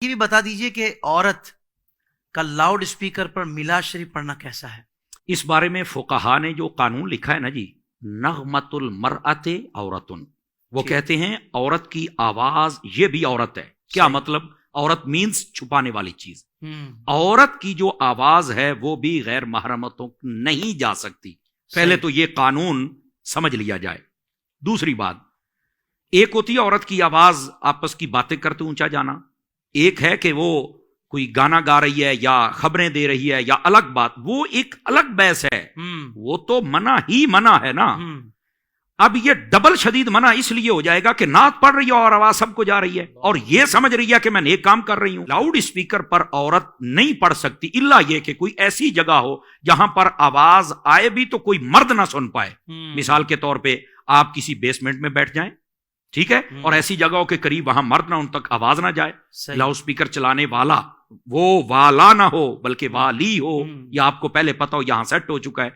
یہ بھی بتا دیجئے کہ عورت کا لاؤڈ اسپیکر پر میلاد شریف پڑھنا کیسا ہے؟ اس بارے میں فقہا نے جو قانون لکھا ہے نا جی، نغمۃ المرأۃ عورتن، وہ کہتے ہیں عورت کی آواز یہ بھی عورت ہے۔ کیا مطلب؟ عورت مینز چھپانے والی چیز۔ عورت کی جو آواز ہے وہ بھی غیر محرمتوں نہیں جا سکتی۔ پہلے تو یہ قانون سمجھ لیا جائے۔ دوسری بات، ایک ہوتی ہے عورت کی آواز آپس کی باتیں کرتے اونچا جانا، ایک ہے کہ وہ کوئی گانا گا رہی ہے یا خبریں دے رہی ہے یا الگ بات، وہ ایک الگ بحث ہے، وہ تو منع ہی منع ہے نا۔ اب یہ ڈبل شدید منع اس لیے ہو جائے گا کہ نعت پڑھ رہی ہے اور آواز سب کو جا رہی ہے اور یہ سمجھ رہی ہے کہ میں نیک کام کر رہی ہوں۔ لاؤڈ اسپیکر پر عورت نہیں پڑھ سکتی الا یہ کہ کوئی ایسی جگہ ہو جہاں پر آواز آئے بھی تو کوئی مرد نہ سن پائے۔ مثال کے طور پہ آپ کسی بیسمنٹ میں بیٹھ جائیں، ٹھیک ہے، اور ایسی جگہوں کے قریب وہاں مرد نہ، ان تک آواز نہ جائے۔ لاؤڈ اسپیکر چلانے والا وہ والا نہ ہو بلکہ والی ہو، یا آپ کو پہلے پتا ہو یہاں سیٹ ہو چکا ہے۔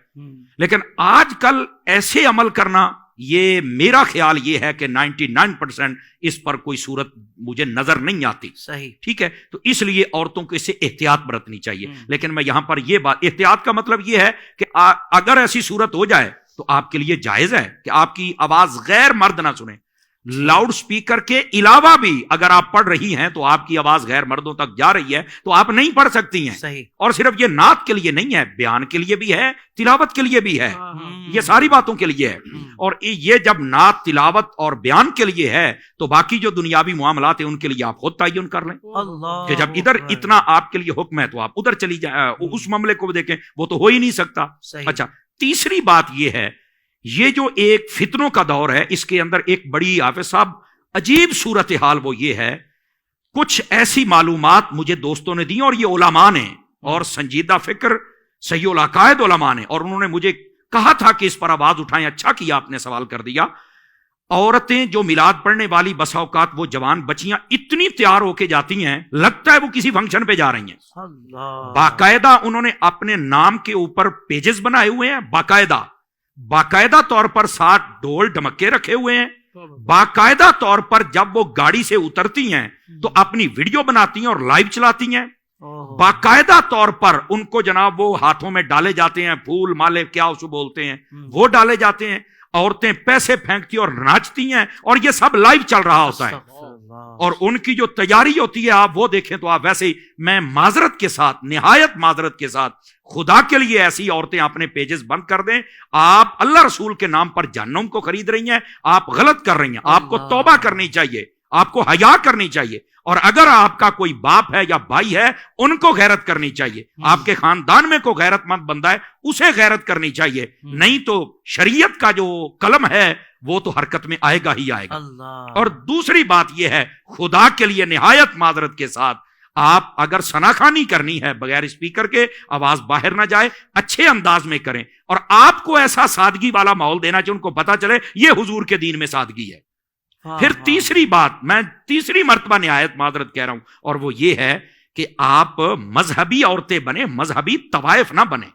لیکن آج کل ایسے عمل کرنا، یہ میرا خیال یہ ہے کہ 99% اس پر کوئی صورت مجھے نظر نہیں آتی۔ صحیح، ٹھیک ہے، تو اس لیے عورتوں کو اس سے احتیاط برتنی چاہیے۔ لیکن میں یہاں پر یہ بات، احتیاط کا مطلب یہ ہے کہ اگر ایسی صورت ہو جائے تو آپ کے لیے جائز ہے کہ آپ کی آواز غیر مرد نہ سنیں۔ لاؤڈ سپیکر کے علاوہ بھی اگر آپ پڑھ رہی ہیں تو آپ کی آواز غیر مردوں تک جا رہی ہے تو آپ نہیں پڑھ سکتی ہیں۔ صحیح، اور صرف یہ نعت کے لیے نہیں ہے، بیان کے لیے بھی ہے، تلاوت کے لیے بھی ہے، یہ ساری باتوں کے لیے ہے۔ اور یہ جب نعت، تلاوت اور بیان کے لیے ہے تو باقی جو دنیاوی معاملات ہیں ان کے لیے آپ خود تعین کر لیں کہ جب ادھر اتنا آپ کے لیے حکم ہے تو آپ ادھر چلی جائیں، اس معاملے کو دیکھیں، وہ تو ہو ہی نہیں سکتا۔ اچھا، تیسری بات یہ ہے، یہ جو ایک فتنوں کا دور ہے اس کے اندر ایک بڑی، حافظ صاحب، عجیب صورتحال وہ یہ ہے، کچھ ایسی معلومات مجھے دوستوں نے دی اور یہ علماء نے، اور سنجیدہ فکر صحیح العقائد علماء نے، اور انہوں نے مجھے کہا تھا کہ اس پر آواز اٹھائیں۔ اچھا کیا آپ نے سوال کر دیا۔ عورتیں جو میلاد پڑھنے والی بسا اوقات وہ جوان بچیاں اتنی تیار ہو کے جاتی ہیں لگتا ہے وہ کسی فنکشن پہ جا رہی ہیں۔ باقاعدہ انہوں نے اپنے نام کے اوپر پیجز بنائے ہوئے ہیں، باقاعدہ طور پر 60 ڈول ڈمکے رکھے ہوئے ہیں، باقاعدہ طور پر جب وہ گاڑی سے اترتی ہیں تو اپنی ویڈیو بناتی ہیں اور لائیو چلاتی ہیں، باقاعدہ طور پر ان کو جناب وہ ہاتھوں میں ڈالے جاتے ہیں پھول مالے، کیا اسے بولتے ہیں، وہ ڈالے جاتے ہیں، عورتیں پیسے پھینکتی اور ناچتی ہیں، اور یہ سب لائیو چل رہا ہوتا ہے۔ اور ان کی جو تیاری ہوتی ہے آپ وہ دیکھیں تو آپ ویسے ہی، میں معذرت کے ساتھ، نہایت معذرت کے ساتھ، خدا کے لیے ایسی عورتیں اپنے پیجز بند کر دیں۔ آپ اللہ رسول کے نام پر جہنم کو خرید رہی ہیں، آپ غلط کر رہی ہیں، آپ کو توبہ کرنی چاہیے، آپ کو حیا کرنی چاہیے، اور اگر آپ کا کوئی باپ ہے یا بھائی ہے ان کو غیرت کرنی چاہیے، آپ کے خاندان میں کوئی غیرت مند بندہ ہے اسے غیرت کرنی چاہیے، نہیں تو شریعت کا جو قلم ہے وہ تو حرکت میں آئے گا ہی آئے گا۔ اور دوسری بات یہ ہے، خدا کے لیے نہایت معذرت کے ساتھ، آپ اگر ثناخوانی کرنی ہے بغیر اسپیکر کے، آواز باہر نہ جائے، اچھے انداز میں کریں، اور آپ کو ایسا سادگی والا ماحول دینا چاہیے، ان کو پتا چلے یہ حضور کے دین میں سادگی ہے۔ پھر تیسری بات، میں تیسری مرتبہ نہایت معذرت کہہ رہا ہوں، اور وہ یہ ہے کہ آپ مذہبی عورتیں بنے، مذہبی طوائف نہ بنے،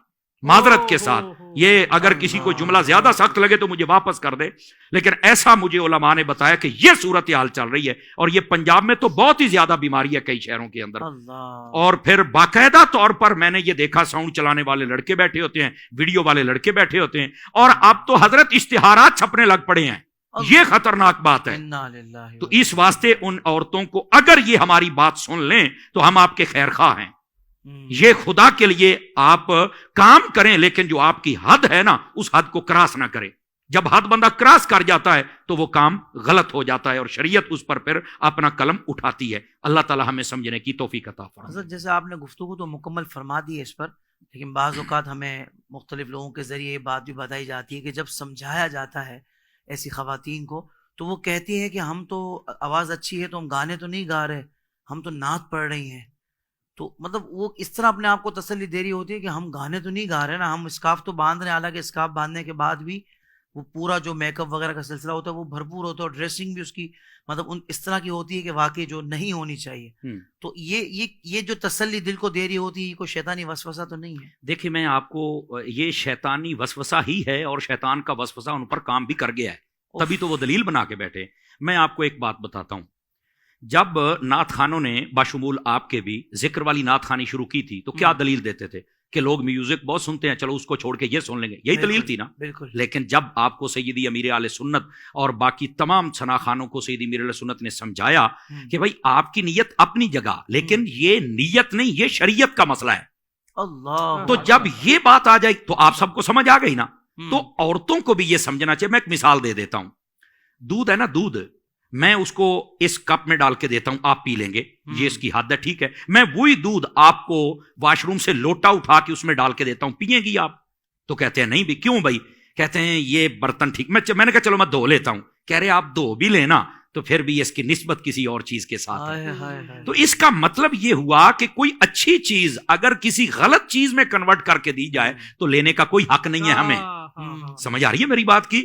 معذرت کے ساتھ۔ یہ اگر کسی کو جملہ زیادہ سخت لگے تو مجھے واپس کر دے، لیکن ایسا مجھے علماء نے بتایا کہ یہ صورتحال چل رہی ہے، اور یہ پنجاب میں تو بہت ہی زیادہ بیماری ہے کئی شہروں کے اندر۔ اور پھر باقاعدہ طور پر میں نے یہ دیکھا، ساؤنڈ چلانے والے لڑکے بیٹھے ہوتے ہیں، ویڈیو والے لڑکے بیٹھے ہوتے ہیں، اور اب تو حضرت اشتہارات چھپنے لگ پڑے ہیں۔ یہ خطرناک بات ہے۔ تو اس واسطے ان عورتوں کو، اگر یہ ہماری بات سن لیں تو ہم آپ کے خیر خواہ ہیں، یہ خدا کے لیے آپ کام کریں، لیکن جو آپ کی حد ہے نا اس حد کو کراس نہ کریں۔ جب حد بندہ کراس کر جاتا ہے تو وہ کام غلط ہو جاتا ہے، اور شریعت اس پر پھر اپنا قلم اٹھاتی ہے۔ اللہ تعالی ہمیں سمجھنے کی توفیق عطا فرمائے۔ حضرت جیسے آپ نے گفتگو تو مکمل فرما دی ہے اس پر، لیکن بعض اوقات ہمیں مختلف لوگوں کے ذریعے یہ بات بھی بتائی جاتی ہے کہ جب سمجھایا جاتا ہے ایسی خواتین کو تو وہ کہتی ہیں کہ ہم تو آواز اچھی ہے تو ہم گانے تو نہیں گا رہے، ہم تو نعت پڑھ رہی ہیں۔ تو مطلب وہ اس طرح اپنے آپ کو تسلی دے رہی ہوتی ہے کہ ہم گانے تو نہیں گا رہے نا، ہم اسکارف تو باندھ رہے ہیں، حالانکہ اسکارف باندھنے کے بعد بھی وہ پورا جو میک اپ وغیرہ کا سلسلہ ہوتا ہے وہ بھرپور ہوتا ہے، اور ڈریسنگ بھی اس کی مطلب اس طرح کی ہوتی ہے کہ واقعی جو نہیں ہونی چاہیے۔ تو یہ جو تسلی دل کو دے رہی ہوتی ہے، یہ کوئی شیطانی وسوسہ تو نہیں ہے؟ دیکھیں، میں آپ کو، یہ شیطانی وسوسہ ہی ہے، اور شیطان کا وسوسہ ان پر کام بھی کر گیا ہے، تبھی تو وہ دلیل بنا کے بیٹھے۔ میں آپ کو ایک بات بتاتا ہوں، جب نعت خانوں نے بشمول آپ کے بھی ذکر والی نعت خانی شروع کی تھی تو کیا دلیل دیتے تھے کہ لوگ میوزک بہت سنتے ہیں، چلو اس کو چھوڑ کے یہ سن لیں گے، یہی دلیل تھی نا؟ بالکل. لیکن جب آپ کو سیدی امیر اہل سنت اور باقی تمام ثنا خانوں کو سیدی امیر اہل سنت نے سمجھایا کہ بھائی آپ کی نیت اپنی جگہ، لیکن یہ نیت نہیں، یہ شریعت کا مسئلہ ہے. اللہ. تو جب یہ بات آ جائے تو آپ سب کو سمجھ آ گئی نا. تو عورتوں کو بھی یہ سمجھنا چاہیے. میں ایک مثال دے دیتا ہوں. دودھ ہے نا، دودھ میں اس کو اس کپ میں ڈال کے دیتا ہوں، آپ پی لیں گے، یہ اس کی حد ہے، ٹھیک ہے. میں وہی دودھ آپ کو واش روم سے لوٹا اٹھا کے اس میں ڈال کے دیتا ہوں، پیئیں گی آپ؟ تو کہتے ہیں نہیں بھی. کیوں بھائی؟ کہتے ہیں یہ برتن ٹھیک. میں نے کہا چلو میں دھو لیتا ہوں. کہہ رہے آپ دھو بھی لینا تو پھر بھی اس کی نسبت کسی اور چیز کے ساتھ ہے. تو اس کا مطلب یہ ہوا کہ کوئی اچھی چیز اگر کسی غلط چیز میں کنورٹ کر کے دی جائے تو لینے کا کوئی حق نہیں ہے ہمیں. سمجھ آ رہی ہے میری بات کی؟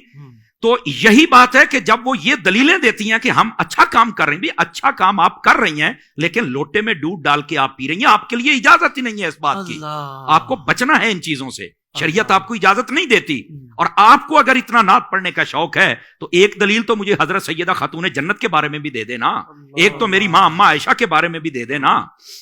تو یہی بات ہے کہ جب وہ یہ دلیلیں دیتی ہیں کہ ہم اچھا کام کر رہے ہیں، بھی اچھا کام آپ کر رہی ہیں لیکن لوٹے میں دودھ ڈال کے آپ پی رہی ہیں، آپ کے لیے اجازت ہی نہیں ہے اس بات کی. آپ کو بچنا ہے ان چیزوں سے، شریعت آپ کو اجازت نہیں دیتی. اور آپ کو اگر اتنا نعت پڑھنے کا شوق ہے تو ایک دلیل تو مجھے حضرت سیدہ خاتون جنت کے بارے میں بھی دے دینا، ایک تو میری ماں اماں عائشہ کے بارے میں بھی دے دینا.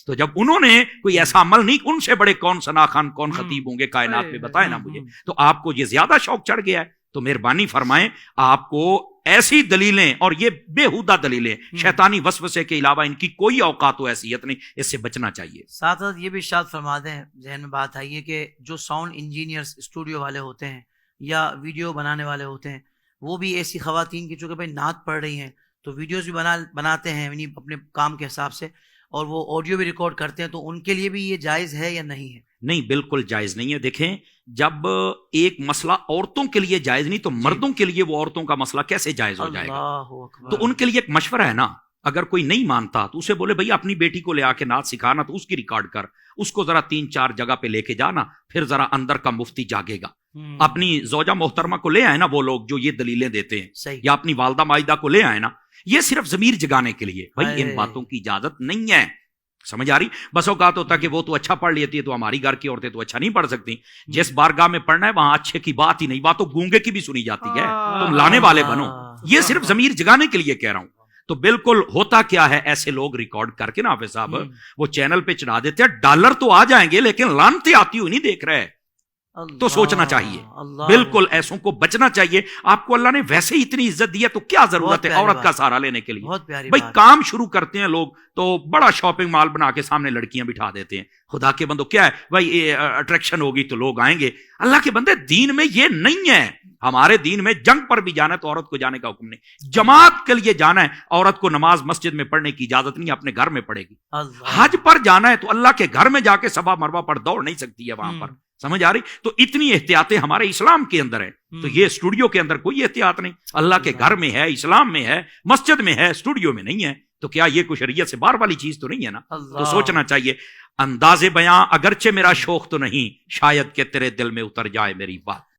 تو جب انہوں نے کوئی ایسا عمل نہیں، ان سے بڑے کون ثنا خان، کون خطیب ہوں گے کائنات میں، بتائے نا مجھے. تو آپ کو یہ زیادہ شوق چڑھ گیا ہے تو مہربانی فرمائیں آپ کو ایسی دلیلیں اور یہ بےہودہ دلیلیں شیطانی وسوسے کے علاوہ ان کی کوئی اوقات و حیثیت نہیں، اس سے بچنا چاہیے. ساتھ ساتھ یہ بھی ارشاد فرما دیں، ذہن میں بات آئی ہے کہ جو ساؤنڈ انجینئرز اسٹوڈیو والے ہوتے ہیں یا ویڈیو بنانے والے ہوتے ہیں، وہ بھی ایسی خواتین کی چونکہ بھائی نعت پڑھ رہی ہیں تو ویڈیوز بھی بناتے ہیں یعنی اپنے کام کے حساب سے، اور وہ آڈیو بھی ریکارڈ کرتے ہیں، تو ان کے لیے بھی یہ جائز ہے یا نہیں ہے؟ نہیں، بالکل جائز نہیں ہے. دیکھیں جب ایک مسئلہ عورتوں کے لیے جائز نہیں تو مردوں کے لیے وہ عورتوں کا مسئلہ کیسے جائز ہو جائے گا؟ تو ان کے لیے ایک مشورہ ہے نا، اگر کوئی نہیں مانتا تو اسے بولے بھائی اپنی بیٹی کو لے آ کے نعت سکھانا، تو اس کی ریکارڈ کر، اس کو ذرا 3-4 جگہ پہ لے کے جانا، پھر ذرا اندر کا مفتی جاگے گا. اپنی زوجہ محترمہ کو لے آئے نا وہ لوگ جو یہ دلیلیں دیتے ہیں، یا اپنی والدہ مائدہ کو لے آئے نا، یہ صرف ضمیر جگانے کے لیے. بھائی ان باتوں کی اجازت نہیں ہے. سمجھ آ رہی؟ بس اوقات ہوتا کہ وہ تو اچھا پڑھ لیتی ہے تو ہماری گھر کی عورتیں تو اچھا نہیں پڑھ سکتی. جس بارگاہ میں پڑھنا ہے وہاں اچھے کی بات ہی نہیں، بات تو گونگے کی بھی سنی جاتی ہے. تم لانے والے بنو. یہ صرف ضمیر جگانے کے لیے کہہ رہا ہوں. تو بالکل ہوتا کیا ہے، ایسے لوگ ریکارڈ کر کے نا حافظ صاحب وہ چینل پہ چڑھا دیتے ہیں. ڈالر تو آ جائیں گے لیکن لعنتیں آتی ہوئی نہیں دیکھ رہے. تو سوچنا چاہیے، بالکل ایسوں کو بچنا چاہیے. آپ کو اللہ نے ویسے ہی اتنی عزت دی ہے تو کیا ضرورت ہے عورت کا سہارا لینے کے لیے؟ بھائی کام شروع کرتے ہیں لوگ تو بڑا شاپنگ مال بنا کے سامنے لڑکیاں بٹھا دیتے ہیں. خدا کے بندو کیا ہے بھائی اٹریکشن ہوگی تو لوگ آئیں گے. اللہ کے بندے دین میں یہ نہیں ہے. ہمارے دین میں جنگ پر بھی جانا ہے تو عورت کو جانے کا حکم نہیں. جماعت کے لیے جانا ہے، عورت کو نماز مسجد میں پڑھنے کی اجازت نہیں، اپنے گھر میں پڑھے گی. حج پر جانا ہے تو اللہ کے گھر میں جا کے صفا مروہ پر دوڑ نہیں سکتی ہے وہاں پر. سمجھ آ رہی؟ تو اتنی احتیاطیں ہمارے اسلام کے اندر ہے. تو یہ اسٹوڈیو کے اندر کوئی احتیاط نہیں. اللہ کے گھر میں ہے، اسلام میں ہے، مسجد میں ہے، اسٹوڈیو میں نہیں ہے. تو کیا یہ کوئی شریعت سے باہر والی چیز تو نہیں ہے نا؟ تو سوچنا چاہیے. انداز بیاں اگرچہ میرا شوق تو نہیں، شاید کہ تیرے دل میں اتر جائے میری بات.